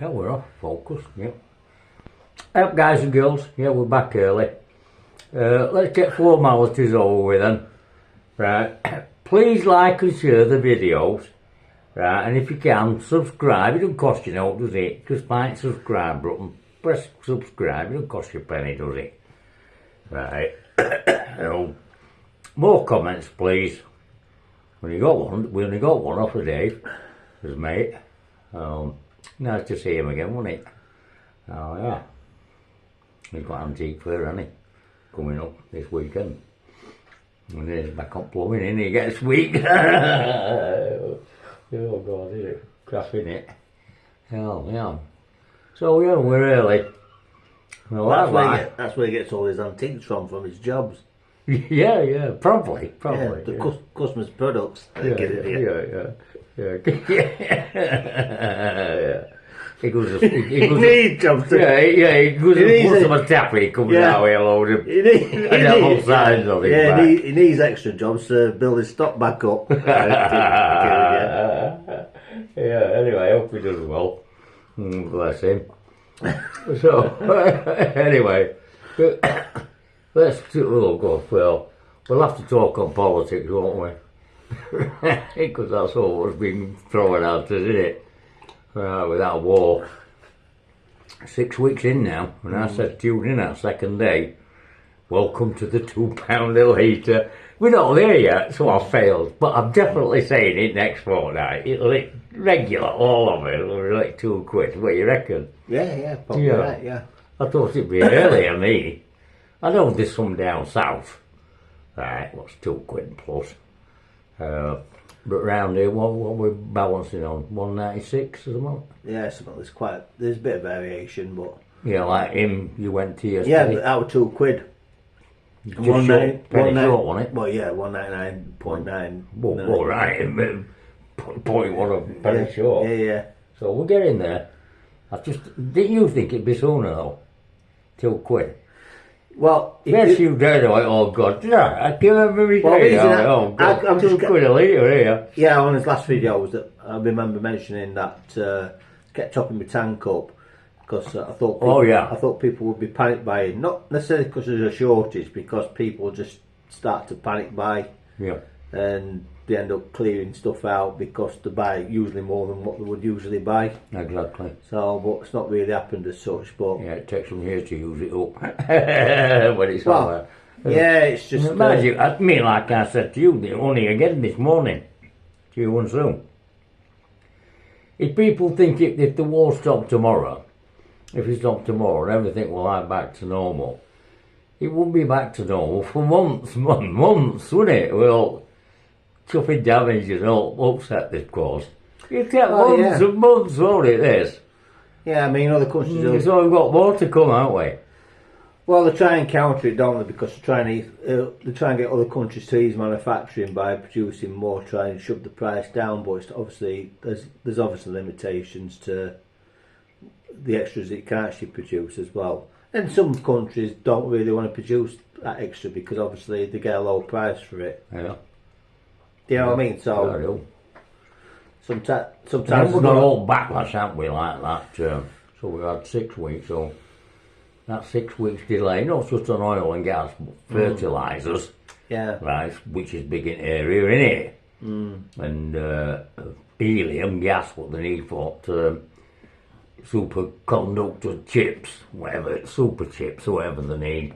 Yeah, we're off focus, yeah. Up, guys and girls, yeah, we're back early. Let's get formalities over with then. Right, please like and share the videos. Right, and if you can, subscribe. It doesn't cost you no, does it? Just find subscribe button, press subscribe, it doesn't cost you a penny, does it? Right, more comments, please. We only got one off of Dave, his mate. Nice to see him again, wasn't it? Oh yeah. He's got antique fur, hasn't he? Coming up this weekend. And then he's back on plumbing, and he gets weak. Oh God, is it? Crap, isn't it? Hell, yeah. So yeah, we're early. Well, that's where he gets all his antiques from his jobs. Yeah, probably. Yeah, the customers' products. Yeah. He goes. He needs jobs. He goes and puts him a tappy. He comes out with a load of. He needs extra jobs to build his stock back up. Anyway, I hope he does well. Bless him. So, anyway, let's go. Well, we'll have to talk on politics, won't we? Because that's all what's been thrown at us, isn't it? With that war. 6 weeks in now, and I said tuned in that second day, welcome to the £2 a litre. We're not there yet, so I failed, but I'm definitely saying it next fortnight. It'll be regular, all of it. It'll be like £2. What do you reckon? Yeah, probably right, yeah. I thought it'd be earlier, me. I know there's some down south. Right, what's £2 plus? But round here, what we're balancing on? 196 or something? Yeah, there's a bit of variation, but... Yeah, like him, you went to your yeah, that was £2. Penny short, wasn't it? Well, yeah, 199.9. Well, right, point one of penny short. Yeah. So we're getting there. Didn't you think it'd be sooner though? £2. Well, yes, you did. Oh God, yeah, I can't remember me saying that. Oh God, I'm just £2 a litre here. Yeah, on his last video was that I remember mentioning that kept topping my tank up because I thought people would be panic buying, not necessarily because there's a shortage, because people just start to panic buy. Yeah. And they end up clearing stuff out because they buy usually more than what they would usually buy. Exactly. So, but it's not really happened as such. But yeah, it takes some years to use it up when it's on there. Yeah, it's just. I mean, like I said to you, only again this morning, to you and Sue. If people think if the war stopped tomorrow, if it stopped tomorrow and everything will like back to normal, it wouldn't be back to normal for months, wouldn't it? Well, chuffing damage and all upset this caused. It'd take months and months, won't it, this? Yeah, I mean, other countries... So we've got more to come, haven't we? Well, they try and counter it, don't they? Because they try and get other countries to ease manufacturing by producing more, try and shove the price down. But it's obviously there's obviously limitations to the extras that you can actually produce as well. And some countries don't really want to produce that extra because obviously they get a low price for it. Yeah. Do you know what I mean? So sometimes we've got all backlash, haven't we, like that? So we've had 6 weeks. So that 6 weeks delay, not just on oil and gas, but fertilisers. Yeah. Right, which is big in area, innit? And helium gas, what they need for superconductor chips, whatever, super chips, whatever they need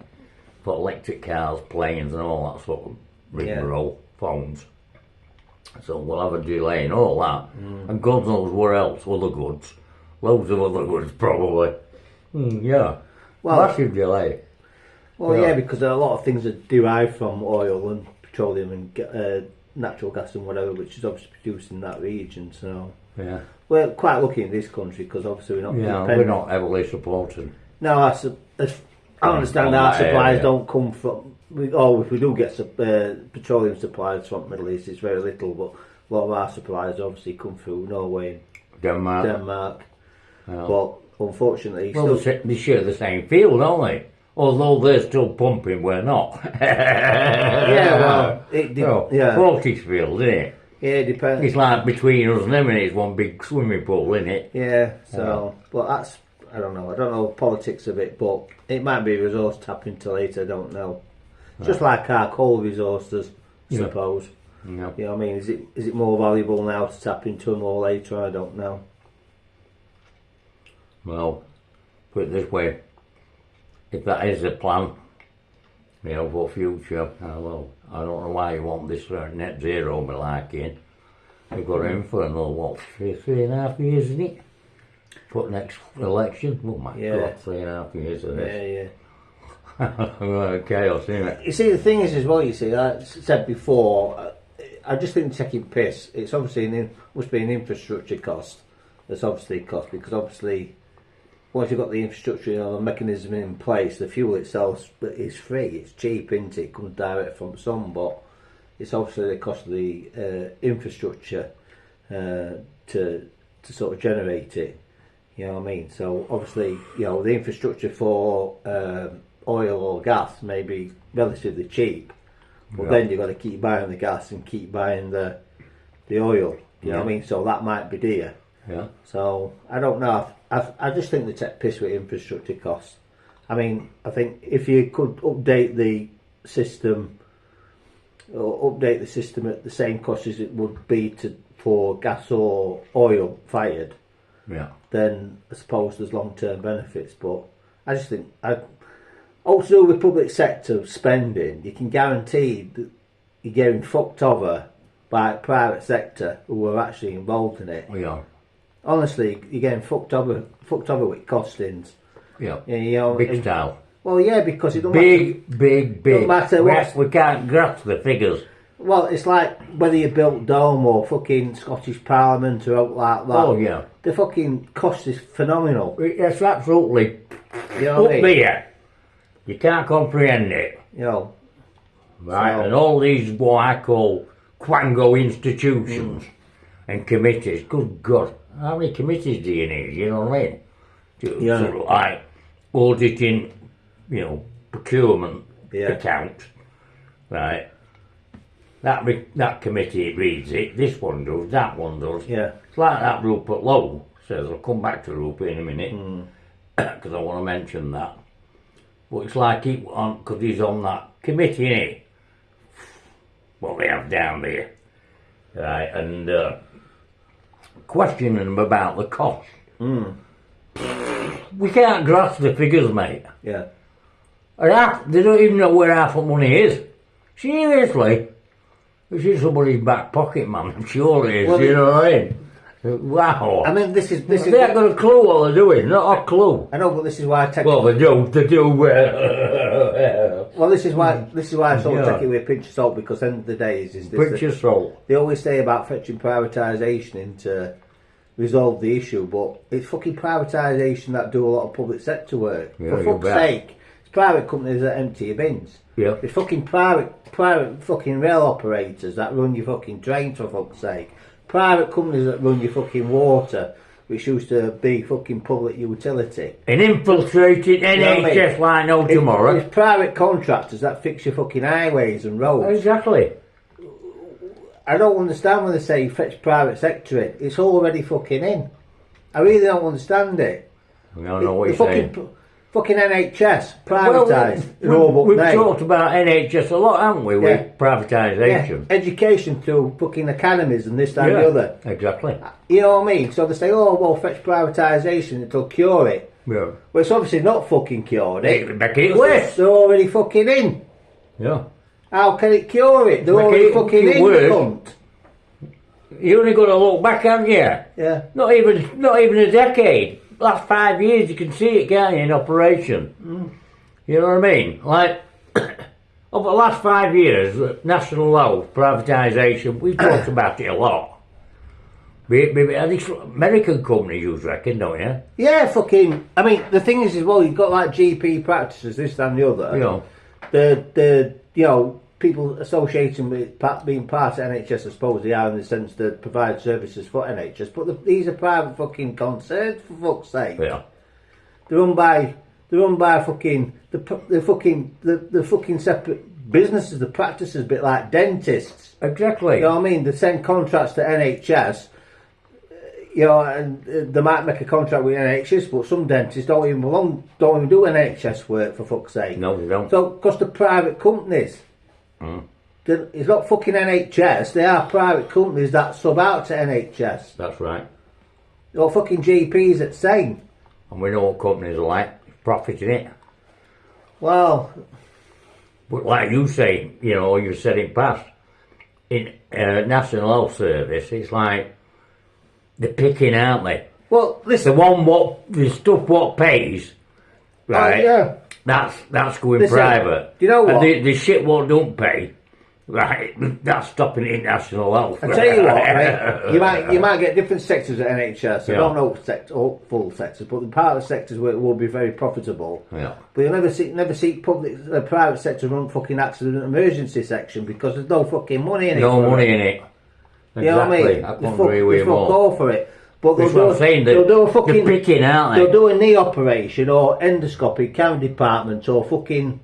for electric cars, planes, and all that sort of rigmarole, phones. So we'll have a delay in all that, and God knows where else, other goods, loads of other goods probably. Yeah, well, massive delay. Well, yeah, because there are a lot of things that derive from oil and petroleum and natural gas and whatever, which is obviously produced in that region. So yeah, we're quite lucky in this country because obviously we're not. Yeah, we're not heavily supported. No, I understand our supplies don't come from. If we do get petroleum supplies from the Middle East, it's very little, but a lot of our supplies obviously come through Norway and Denmark. But unfortunately, they share the same field, don't they? Although they're still pumping, we're not. Yeah, well, Forties field, isn't it? Yeah, it depends. It's like between us and them, and it's one big swimming pool, isn't it? Yeah, so, but that's, I don't know the politics of it, but it might be a resource tap into later, I don't know. Just like our coal resources, I suppose. Yeah. You know what I mean? Is it more valuable now to tap into them or later? I don't know. Well, put it this way, if that is the plan, for future, well, I don't know why you want this net zero, but like in, we've got in for another, 3.5 years, isn't it? For next election, oh my God, 3.5 years of this. Yeah. Chaos, isn't it? You see, the thing is as well, like I said before, I just think taking piss, it's obviously must be an infrastructure cost. That's obviously a cost, because obviously once you've got the infrastructure, the mechanism in place, the fuel itself is free, it's cheap, isn't it? It comes direct from the sun, but it's obviously the cost of the infrastructure to sort of generate it. You know what I mean? So obviously, the infrastructure for oil or gas may be relatively cheap, but then you've got to keep buying the gas and keep buying the oil. You know what I mean? So that might be dear. Yeah. So I don't know. I just think they take piss with infrastructure costs. I mean, I think if you could update the system at the same cost as it would be for gas or oil fired, then I suppose there's long-term benefits. But I just think, all to do with public sector spending, you can guarantee that you're getting fucked over by private sector who are actually involved in it. Yeah. Honestly, you're getting fucked over with costings. Yeah. Big style. Well, yeah, because it don't big. Don't matter what. We can't grasp the figures. Well, it's like whether you built Dome or fucking Scottish Parliament or out like that. Oh yeah. The fucking cost is phenomenal. It's absolutely Up there. You can't comprehend it. Right, and all these what I call quango institutions and committees. Good God, how many committees do you need? You know what I mean? Sort of like auditing, procurement accounts, right? That committee reads it. This one does. That one does. Yeah. It's like that Rupert Lowe says. I'll come back to Rupert in a minute because I want to mention that. But it's like because he's on that committee, innit? What they have down there, right? And questioning them about the cost. We can't grasp the figures, mate. Yeah. They don't even know where half the money is. Seriously. It's in somebody's back pocket, man. I'm sure it is. Well, you know what I mean? Wow. I mean, this is. They haven't got a clue what they're doing. Not a clue. I know, but this is why I take. Well, they do. They do. Well, this is why I sort of take it with a pinch of salt, because at the end of the day is this. Pinch of salt. They always say about fetching privatisation in to resolve the issue, but it's fucking privatisation that do a lot of public sector work. Yeah, for fuck's sake, it's private companies that empty your bins. Yeah. It's fucking private fucking rail operators that run your fucking trains, for fuck's sake. Private companies that run your fucking water, which used to be fucking public utility. An infiltrated NHS like no tomorrow. It's private contractors that fix your fucking highways and roads. Exactly. I don't understand when they say fetch private sector in. It's already fucking in. I really don't understand it. I don't know what you're saying. Fucking NHS, privatised. We've talked about NHS a lot, haven't we, with privatisation? Yeah. Education through fucking academies and this, that and the other. Exactly. You know what I mean? So they say, oh, well, fetch privatisation, it'll cure it. Yeah. Well, it's obviously not fucking cured it. Make it worse. They're already fucking in. Yeah. How can it cure it? They're already fucking in, the cunt. You only got to look back, haven't you? Yeah. Not even a decade. Last 5 years, you can see it, can't you, in operation? You know what I mean? Like, over the last 5 years, national law, privatisation, we've talked about it a lot. These American companies, you reckon, don't you? Yeah, fucking. I mean, the thing is, well, you've got like GP practices, this, that, and the other. You know. The people associating with being part of NHS, I suppose they are in the sense that provide services for NHS, but these are private fucking concerns, for fuck's sake. Yeah. They're run by fucking the fucking separate businesses, the practices, a bit like dentists. Exactly. You know what I mean? They send contracts to NHS. You know, and they might make a contract with NHS, but some dentists don't even do NHS work, for fuck's sake. No, they don't. So, because they're private companies. It's not fucking NHS. They are private companies that sub out to NHS. That's right. Or fucking GPs at same. And we know what companies are like, profiting it. Well, But like you say, you know, you said in past, in National Health Service, it's like they're picking, aren't they? well, The listen. the stuff what pays, right? yeah. That's going Listen, private. do you know what? And the shit what don't pay, right? That's stopping international health. I tell you what, right? You might get different sectors at NHS. I Yeah. don't know all full sectors, but the part of the sectors where it will be very profitable. Yeah. But you'll never see private sector run fucking accident emergency section because there's no fucking money in it. No for money it. in it. You know what I Exactly. mean? I They couldn't fuck- agree with they you fuck more. all for it. But That's what I'm saying. they'll do a fucking. They're picking, aren't They'll they? do a knee operation or endoscopy, county department or fucking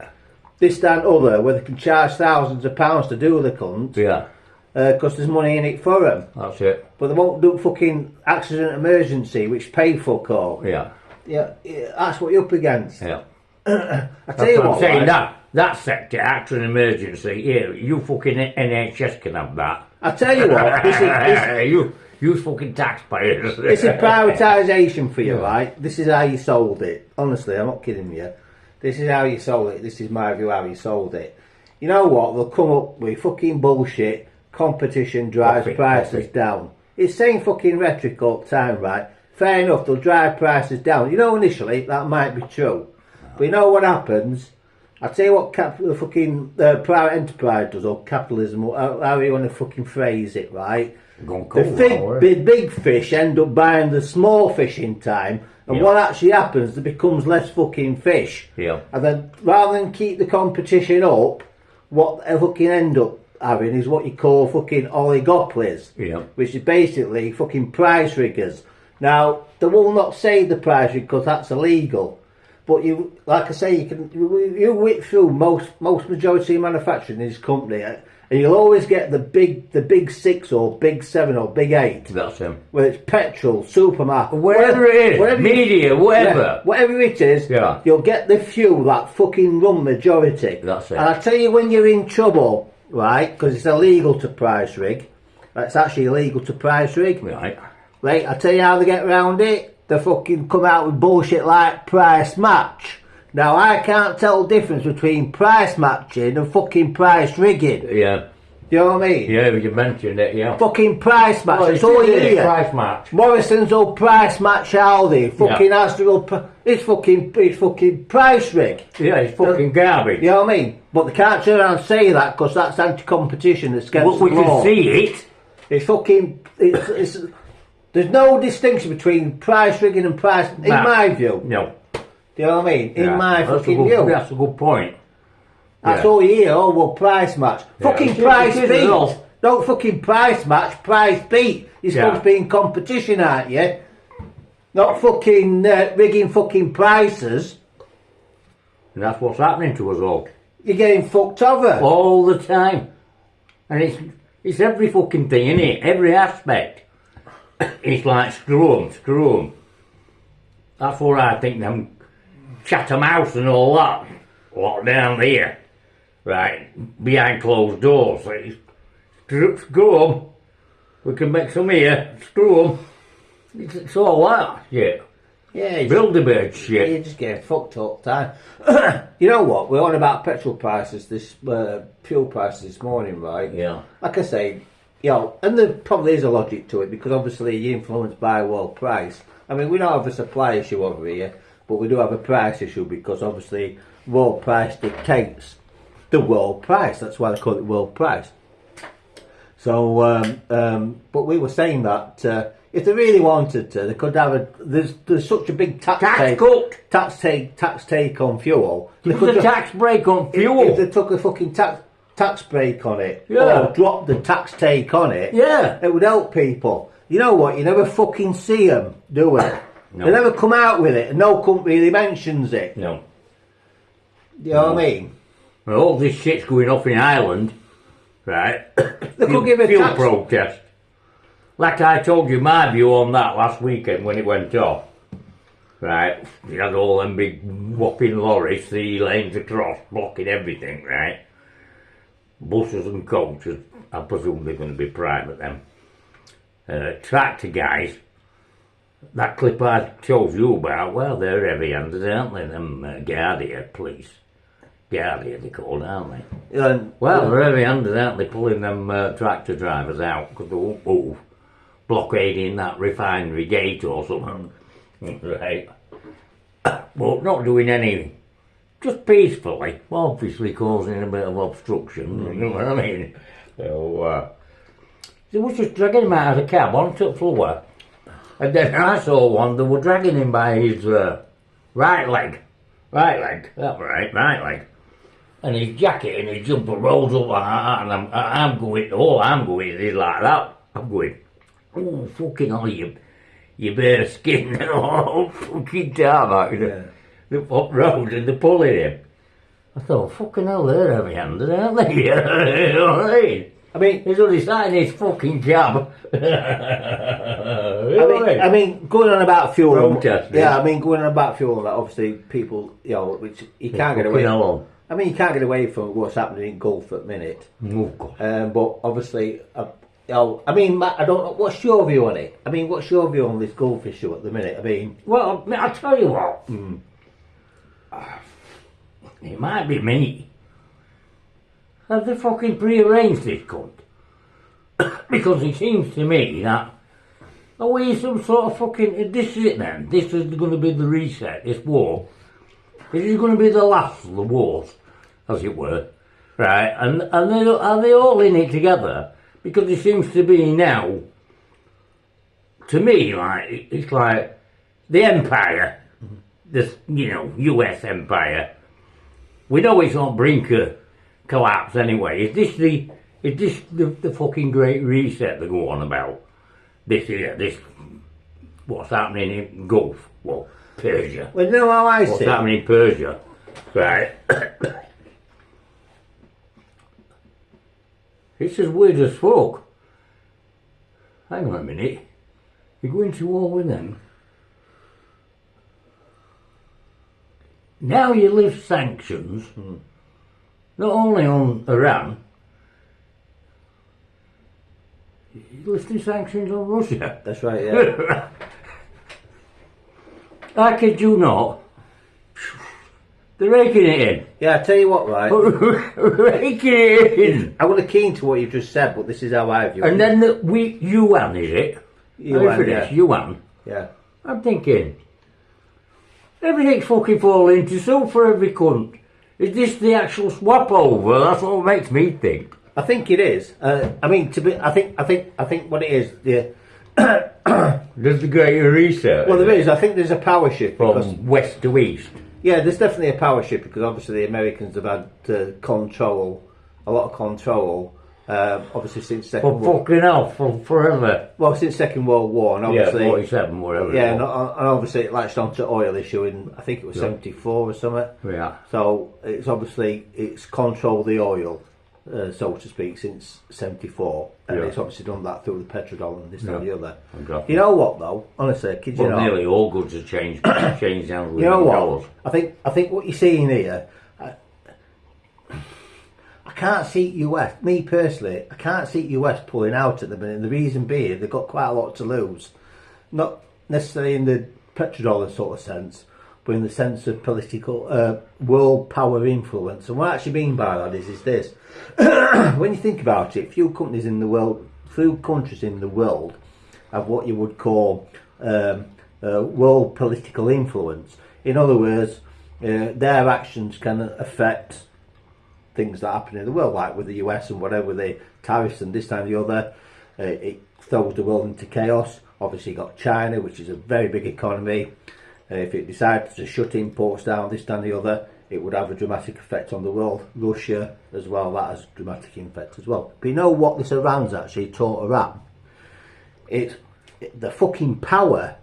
this, that, and other, where they can charge thousands of pounds to do the cunt Yeah, because there's money in it for them. that's it. But they won't do fucking accident emergency, which pay fuck all. Yeah, Yeah, that's what you're up against. yeah. I tell That's you what what, I'm saying. right? That sector, accident emergency, yeah, you fucking NHS can have that. I tell you what, you fucking taxpayers. this is privatisation for you, right? This is how you sold it. Honestly, I'm not kidding you. This is how you sold it. This is my view how you sold it. You know what? They'll come up with fucking bullshit. Competition drives prices down. It's saying fucking rhetoric all the time, right? Fair enough, they'll drive prices down. You know, initially, that might be true. But you know what happens? I tell you what the fucking private enterprise does, or capitalism, or how you want to fucking phrase it, right? Gone The cold now, big fish end up buying the small fish in time, and Yeah. what actually happens, there becomes less fucking fish. Yeah. And then, rather than keep the competition up, what they fucking end up having is what you call fucking oligopolies, Yeah. which is basically fucking price riggers. Now, they will not say the price rig because that's illegal. But you, like I say, you whip through most majority of manufacturing in this company, and you'll always get the big 6 or big 7 or big 8. That's him. Whether it's petrol, supermarket, Whatever it is, media, whatever. yeah, whatever it is, Yeah. you'll get the few that fucking run majority. That's it. And I tell you, when you're in trouble, right, because it's illegal to price rig. It's actually illegal to price rig. Right. Right, I tell you how they get around it. They fucking come out with bullshit like price match. Now, I can't tell the difference between price matching and fucking price rigging. Yeah. You know what I mean? Yeah, you mentioned it, yeah. Fucking price match. Well, it's all it is, here. price match. Morrison's will price match Aldi. Fucking Asda will it's fucking price rig. Yeah, it's fucking garbage. You know what I mean? But they can't turn around and say that because that's anti-competition. It's against But we the law. can see it. It's fucking. It's there's no distinction between price rigging and price. In Nah. my view, No. do you know what I mean? In Yeah, my that's a fucking good- view, That's a good point. that's yeah. all you hear. Oh well, price match. Fucking It is- price it is beat. all. Don't fucking price match. Price beat. You're Yeah. supposed to be in competition, aren't you? Not fucking rigging fucking prices. And that's what's happening to us all. You're getting fucked over. All the time. And it's every fucking thing, isn't it? Every aspect. It's like screw 'em. That's what I think them Chatham House and all that. What down there. Right. Behind closed doors. It's screw 'em. We can make some here. Screw 'em. It's all that shit. Yeah, Bilderberg shit. you're just getting fucked all the time. You know what? We're on about petrol prices, this fuel prices this morning, right? Yeah. Like I say, you know, and there probably is a logic to it because obviously you're influenced by world price. I mean, we don't have a supply issue over here, but we do have a price issue because obviously world price dictates the world price. That's why they call it world price. So, but we were saying that if they really wanted to, they could have there's such a big tax take on fuel. They Give could us a just- tax break on if fuel. they took a fucking tax break on it, Yeah. or dropped the tax take on it, Yeah. it would help people. You know what? You never fucking see them do it. No. They never come out with it, and no company really mentions it. No. You know what I mean? And all this shit's going off in Ireland, right? They could give a fuel tax. protest. Like I told you my view on that last weekend when it went off. Right? You had all them big whopping lorries, 3 lanes across, blocking everything, right? Buses and coaches, I presume they're going to be private then. Tractor guys, that clip I told you about, well, they're heavy-handed, aren't they? Them Guardia police. Guardia, they're called, aren't they? Well, they're heavy-handed, aren't they? Pulling them tractor drivers out because they won't move. Blockading that refinery gate or something. Right. But not doing any, just peacefully, obviously causing a bit of obstruction, you know what I mean? So, they was just dragging him out of the cab onto the floor. And then I saw one, they were dragging him by his right leg. That's right leg. And his jacket and his jumper rolls up like that, and I'm going, all I'm going is like that. I'm going, oh, fucking hell, you bare skin, oh, fucking tarmac. Yeah. The up road and they're pulling him. I thought, fucking hell, they're heavy-handed, aren't they? You know what I mean? I mean, He's only sat in his fucking cab. I mean, going on about fuel. Protesting. Yeah, I mean, going on about fuel and that, obviously people, you know, which you can't get away. I mean, you can't get away from what's happening in Gulf at the minute. Oh, God. But obviously, you know, I mean, Matt, I don't know. What's your view on it? I mean, what's your view on this Gulf issue at the minute? I mean, Well, I'll tell you what. It might be me. Have they fucking prearranged this cunt? Because it seems to me that are we some sort of fucking, this is it then, this is going to be the reset, this war. This is going to be the last of the wars, as it were, right? And are they all in it together? Because it seems to be now, to me, like, it's like the empire, this, you know, US empire. We know it's on brink of collapse anyway. Is this the fucking great reset they go on about? This what's happening in Gulf? Well, Persia. well, you know how I What's see it? happening in Persia? Right. It's as weird as fuck. Hang on a minute. You're going to war with them. Now you lift sanctions, not only on Iran, you're lifting sanctions on Russia. That's right, yeah. I kid you not. They're raking it in. Yeah, I tell you what, right? Raking it in. I want to keen to what you've just said, but this is how I view it. And then the yuan, is it? Yuan, yeah. Yuan. Yeah. I'm thinking, everything's fucking falling into soup for every cunt. Is this the actual swap over? That's what makes me think. I think it is. I mean, I think what it is. Yeah. There's the great reset. Well, there is. I think there's a power shift because From west to east. yeah, there's definitely a power shift because obviously the Americans have had a lot of control. Obviously since For fucking hell, for forever. since Second World War, and Yeah, obviously 47, whatever. yeah, it and was. obviously it latched onto oil issue in I think it was 74 or something. Yeah. So it's controlled the oil, so to speak, since 74, and Yeah. it's obviously done that through the petrodollar and this and the other. Exactly. You know what though? Honestly, kid you Well, not. nearly all goods have changed down with You know what? dollars. I think what you're seeing here. I can't see US. Me personally, I can't see US pulling out at the minute. The reason being, they've got quite a lot to lose. Not necessarily in the petrodollar sort of sense, but in the sense of political world power influence. And what I actually mean by that is this: when you think about it, few countries in the world have what you would call world political influence. In other words, their actions can affect things that happen in the world, like with the US and whatever, the tariffs and this time and the other. It throws the world into chaos. Obviously, you've got China, which is a very big economy. If it decides to shut imports down, this time and the other, it would have a dramatic effect on the world. Russia as well, that has a dramatic effect as well. But you know what this Iran's actually taught Iran? It's the fucking power,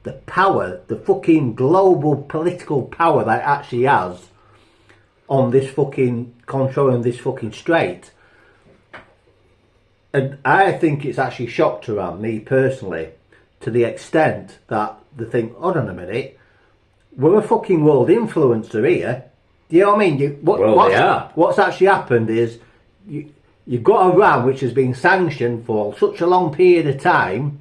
the fucking global political power that it actually has on this fucking controlling this fucking strait. And I think it's actually shocked Iran, me personally, to the extent that they think, hold on a minute, we're a fucking world influencer here. Do you know what I mean? What's actually happened is you've got Iran, which has been sanctioned for such a long period of time,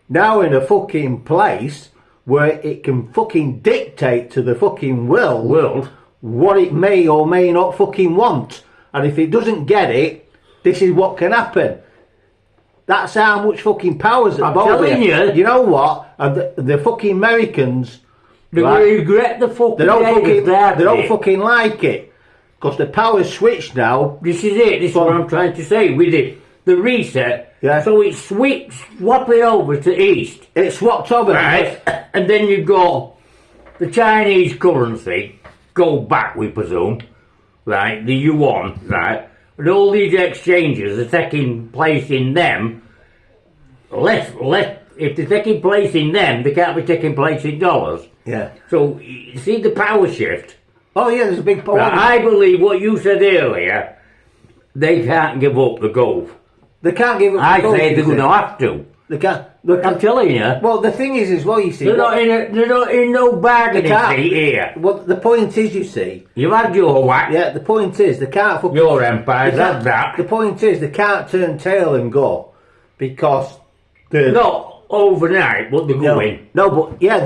now in a fucking place where it can fucking dictate to the fucking world what it may or may not fucking want. And if it doesn't get it, this is what can happen. That's how much fucking power's at both. I'm telling you. You know what? And the fucking Americans, they regret the fucking they don't fucking like it. Because the power's switched now. This is it. This is what I'm trying to say with it. The reset. Yeah. So it's swapping over to East. It swapped over. Right. And then you got the Chinese currency go back, we presume. Right. The yuan. Right. And all these exchanges are taking place in them. If they're taking place in them, they can't be taking place in dollars. Yeah. So, you see the power shift? Oh yeah, there's a big power. Right, I believe what you said earlier, they can't give up the Gulf. They can't give up I the Gulf, say they're going to have to. They can't. I'm telling you. Well, the thing is, as well, you see, They're not in no bargaining seat here. Well, the point is, you see, You've had your whack. yeah, the point is, they can't fucking. Your empire's had that. The point is, they can't turn tail and go because Not overnight, but they're going. No, but yeah,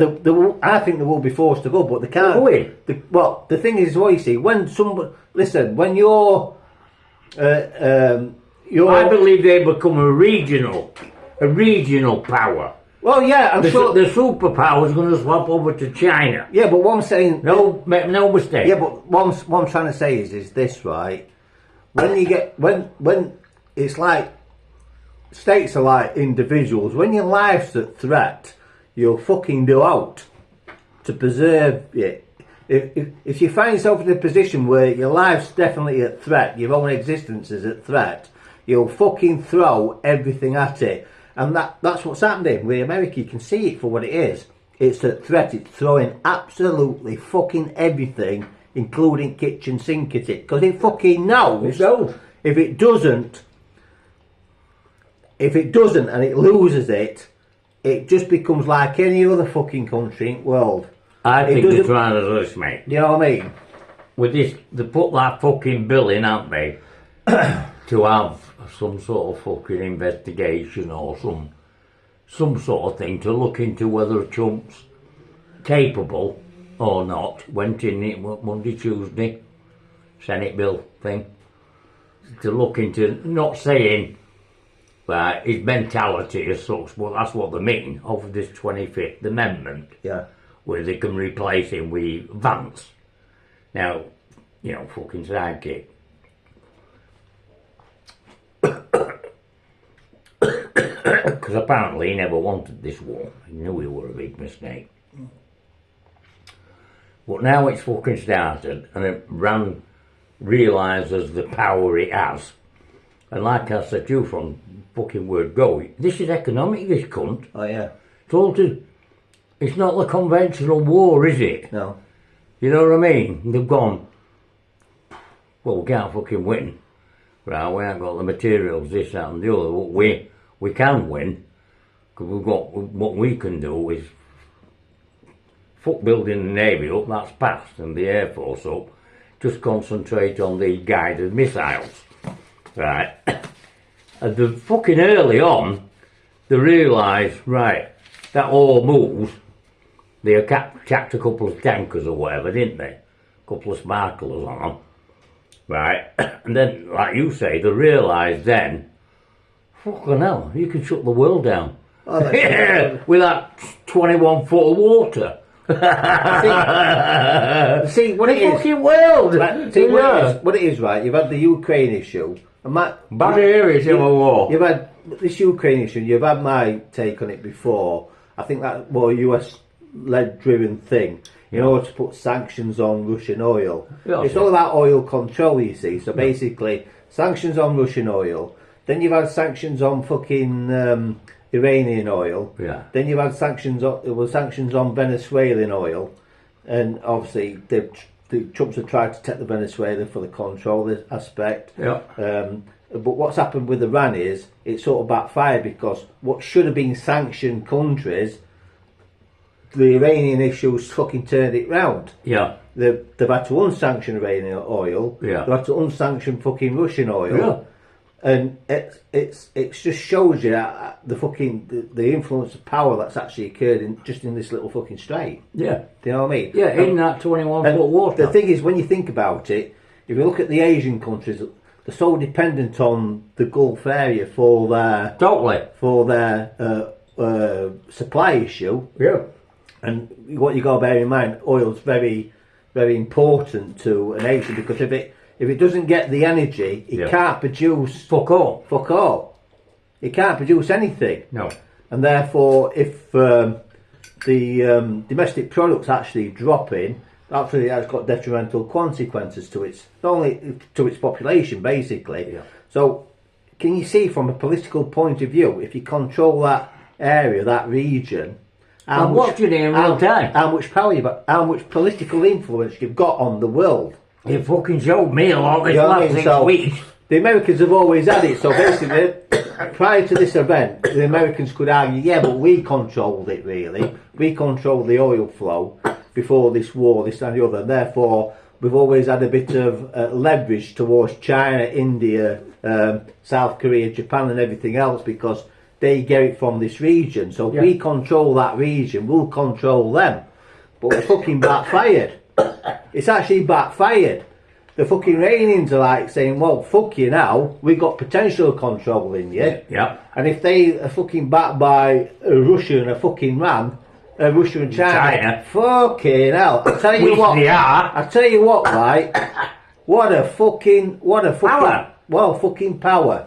I think they will be forced to go, but they can't. Going. Well, the thing is, what you see, when when you're I believe they become a regional power. Well, yeah, I'm sure The superpower's going to swap over to China. Yeah, but what I'm saying, No mistake. yeah, but what I'm trying to say is this, right? When you get when it's like states are like individuals. When your life's at threat, you'll fucking do out to preserve it. If you find yourself in a position where your life's definitely at threat, your own existence is at threat, you'll fucking throw everything at it. And that's what's happening with America. You can see it for what it is. It's a threat. It's throwing absolutely fucking everything, including kitchen sink at it. Because it fucking knows if it doesn't and it loses it, it just becomes like any other fucking country in the world. I think they're trying to do this, mate. You know what I mean? With this, they put that fucking bill in, haven't they? To have some sort of fucking investigation or some sort of thing to look into whether Trump's capable or not. Went in it Monday, Tuesday, Senate bill thing to look into, not saying his mentality as such, but that's what they mean of this 25th Amendment. Yeah. Where they can replace him with Vance. Now, you know, fucking sidekick. Because apparently he never wanted this war. He knew it were a big mistake. But now it's fucking started, and Iran realises the power it has. And like I said to you from fucking word go, this is economic, this cunt. Oh yeah. It's not the conventional war, is it? No. You know what I mean? They've gone, well, we can't fucking win. Right, we ain't got the materials, this, that and the other. But we can win, because we've got, what we can do is fuck building the Navy up, that's passed, and the Air Force up. Just concentrate on the guided missiles. Right. And the fucking early on, they realised, right, that all moves. They attacked a couple of tankers or whatever, didn't they? A couple of sparklers on them. Right? And then, like you say, they realised then, fucking hell, you can shut the world down. Oh, with that 21 foot of water. See what it is. Fucking world! See what it is, right? You've had the Ukraine issue. Bad areas in the war. You've had this Ukraine issue, you've had my take on it before. I think that more US-led driven thing in order to put sanctions on Russian oil. Yeah, it's all about oil control, you see. So basically, sanctions on Russian oil. Then you've had sanctions on fucking Iranian oil. Yeah. Then you've had sanctions on Venezuelan oil, and obviously they've the Trumps have tried to take the Venezuela for the control aspect. Yeah. But what's happened with Iran is it sort of backfired because what should have been sanctioned countries, the Iranian issues fucking turned it round. Yeah. They've had to unsanction Iranian oil. Yeah. They've had to unsanction fucking Russian oil. Yeah. And it just shows you the influence of power that's actually occurred in this little fucking strait. Yeah. Do you know what I mean? Yeah, in that 21-foot water. The thing is, when you think about it, if you look at the Asian countries, they're so dependent on the Gulf area for their supply issue. Yeah. And what you got to bear in mind, oil's very, very important to a nation because if it doesn't get the energy, it can't produce Fuck all. It can't produce anything. No. And therefore, if the domestic product's actually dropping, actually that's got detrimental consequences to its not only to its population basically. Yeah. So, can you see from a political point of view, if you control that area, that region, I'm watching it in real time. how much power you've got, how much political influence you've got on the world? It fucking showed me a lot this You know what I last mean? 6 weeks. The Americans have always had it, so basically, prior to this event, the Americans could argue, yeah, but we controlled it really. We controlled the oil flow before this war, this and the other. Therefore, we've always had a bit of leverage towards China, India, South Korea, Japan and everything else because they get it from this region. So if we control that region, we'll control them. But it's fucking backfired. It's actually backfired. The fucking Iranians are like saying, well, fuck you now, we got potential control in you. Yeah. And if they are fucking backed by Russia and a fucking Russia and China, fucking hell. I tell you Which what, they are. I tell you what, right? What a fucking Power. Well, fucking power.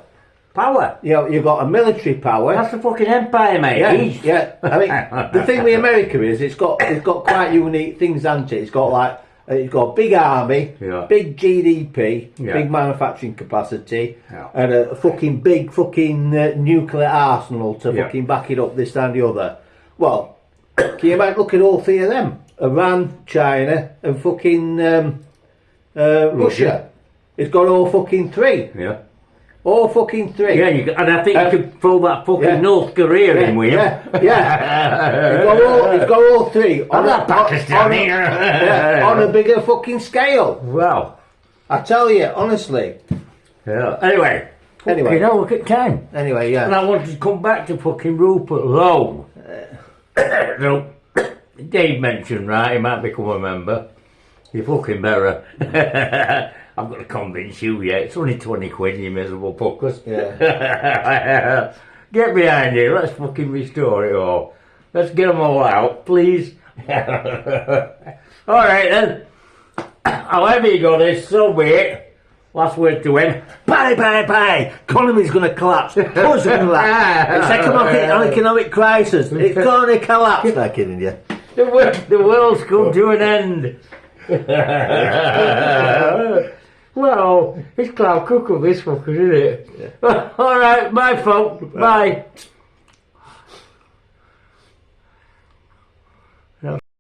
Power. You know, you've got a military power. That's the fucking empire, mate. Yeah, East. yeah. I mean, the thing with America is it's got quite unique things, hasn't it? It's got like it's got a big army, big GDP, big manufacturing capacity, and a fucking big nuclear arsenal to fucking back it up. This and the other. Well, can you imagine? Look at all three of them: Iran, China, and fucking Russia. It's got all fucking three. Yeah. All fucking three. Yeah, and I think you could throw that fucking North Korea in with him. It's got all three. On that Pakistani. On a bigger fucking scale. Well. I tell you, honestly. Yeah. Anyway. You know, look at time. Anyway, yeah. And I wanted to come back to fucking Rupert Lowe. No, Dave mentioned, right, he might become a member. You're fucking better. I've got to convince you yet. It's only 20 quid, you miserable fuckers. Yeah. Get behind it. Let's fucking restore it all. Let's get them all out, please. Alright then. However you got this, so be it. Last word to him. Bye. Economy's going to collapse. Of course it's going to collapse. It's economic crisis. It's going to collapse. I'm kidding you. The world's come to an end. Well, it's Cloud Cuckoo this fucker, isn't it? Yeah. Alright, bye folk, bye.